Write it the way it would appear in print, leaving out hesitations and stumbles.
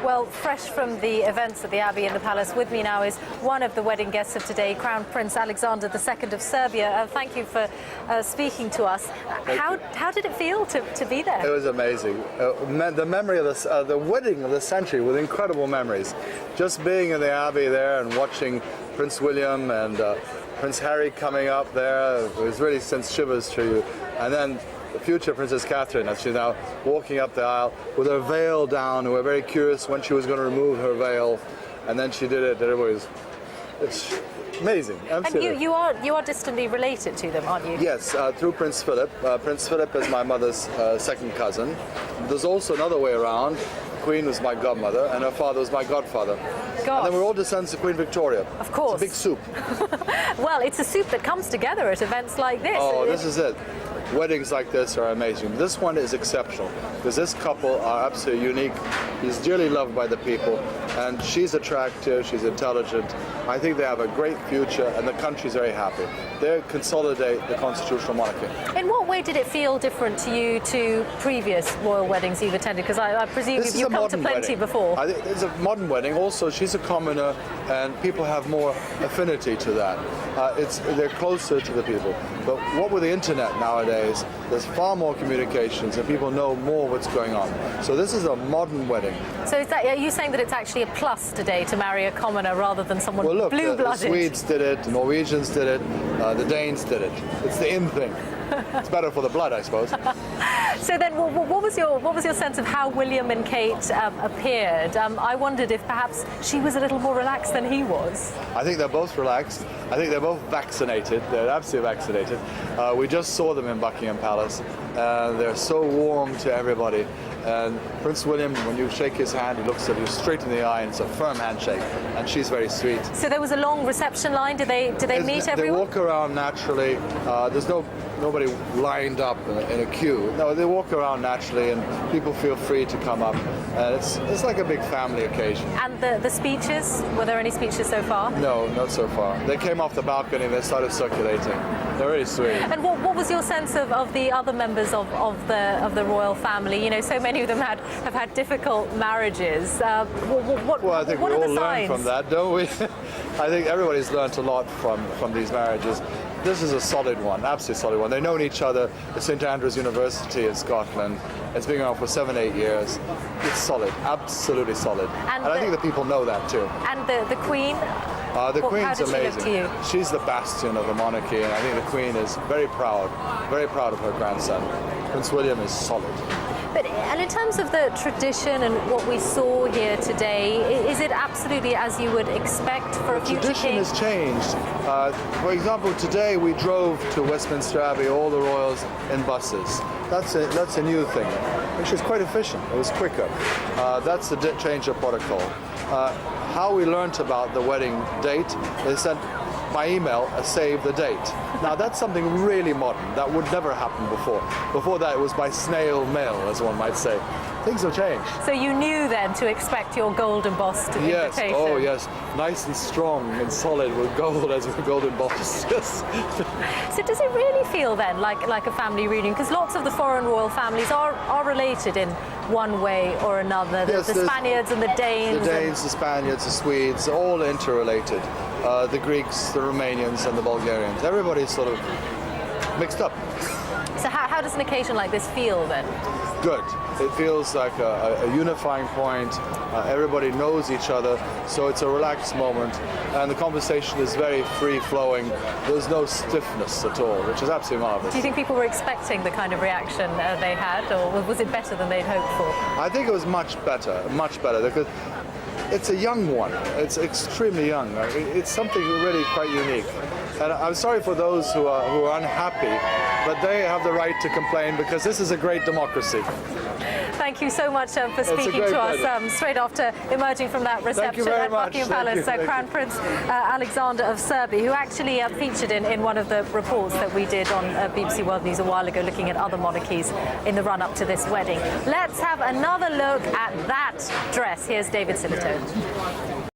Well, fresh from the events at the Abbey and the Palace, with me now is one of the wedding guests of today, Crown Prince Alexander II of Serbia. Thank you for speaking to us. How did it feel to be there? It was amazing. The memory of the wedding of the century with incredible memories. Just being in the Abbey there and watching Prince William and Prince Harry coming up there, it was really sent shivers through you. And then the future Princess Catherine, as she's now walking up the aisle with her veil down, and we're very curious when she was going to remove her veil, and then she did it. It's amazing. Absolutely. And you are distantly related to them, aren't you? Yes, through Prince Philip. Prince Philip is my mother's second cousin. There's also another way around. The Queen was my godmother, and her father was my godfather. Gosh. And then we're all descendants of Queen Victoria. Of course. It's a big soup. Well, it's a soup that comes together at events like this. Oh, this is it. Weddings like this are amazing. This one is exceptional because this couple are absolutely unique. He's dearly loved by the people, and she's attractive, she's intelligent. I think they have a great future, and the country's very happy. They consolidate the constitutional monarchy. In what way did it feel different to you to previous royal weddings you've attended? Because I presume you've come to plenty before. I think it's a modern wedding. Also, she's a commoner, and people have more affinity to that. They're closer to the people. But what with the internet nowadays, there's far more communications, and people know more what's going on. So this is a modern wedding. So are you saying that it's actually a plus today to marry a commoner rather than someone blue-blooded? The Swedes did it, the Norwegians did it, the Danes did it. It's the in thing. It's better for the blood, I suppose. So then, what was your sense of how William and Kate appeared? I wondered if perhaps she was a little more relaxed than he was. I think they're both relaxed. I think they're both vaccinated. They're absolutely vaccinated. We just saw them in Buckingham Palace. They're so warm to everybody. And Prince William, when you shake his hand, he looks at you straight in the eye, and it's a firm handshake. And she's very sweet. So there was a long reception line. Did they meet everyone? They walk around naturally. There's nobody lined up in a queue. No, they walk around naturally, and people feel free to come up. And it's like a big family occasion. And the speeches? Were there any speeches so far? No, not so far. They came off the balcony and they started circulating. They're really sweet. And what was your sense of the other members of the royal family? You know, so many of them have had difficult marriages. Well, I think we all learn from that, don't we? I think everybody's learned a lot from these marriages. This is a solid one, absolutely solid one. They've known each other at St Andrews University in Scotland. It's been going on for 7-8 years. It's solid, absolutely solid. And I think the people know that too. And the Queen? The Queen's amazing. How did she look to you? She's the bastion of the monarchy, and I think the Queen is very proud of her grandson. Prince William is solid. And in terms of the tradition and what we saw here today, is it absolutely as you would expect for a future king? Tradition has changed. For example, today we drove to Westminster Abbey, all the royals in buses. That's a new thing, which is quite efficient. It was quicker. That's the change of protocol. How we learnt about the wedding date, they sent by email a save the date. Now that's something really modern. That would never happen before. Before that it was by snail mail, as one might say. Things have changed. So you knew then to expect your gold embossed invitation? Yes, oh yes. Nice and strong and solid with gold as with gold embossed. Yes. So does it really feel then like a family reunion? Because lots of the foreign royal families are related in one way or another. Yes, the Spaniards and the Danes. The Danes, the Spaniards, the Swedes, all interrelated. The Greeks, the Romanians and the Bulgarians. Everybody's sort of mixed up. So how does an occasion like this feel then? Good. It feels like a unifying point. Everybody knows each other, so it's a relaxed moment. And the conversation is very free-flowing. There's no stiffness at all, which is absolutely marvelous. Do you think people were expecting the kind of reaction they had, or was it better than they'd hoped for? I think it was much better, because it's a young one. It's extremely young. It's something really quite unique. And I'm sorry for those who are unhappy, but they have the right to complain because this is a great democracy. Thank you so much for speaking to us straight after emerging from that reception at Buckingham Palace. Crown Prince Alexander of Serbia, who actually featured in one of the reports that we did on BBC World News a while ago, looking at other monarchies in the run-up to this wedding. Let's have another look at that dress. Here's David Silito.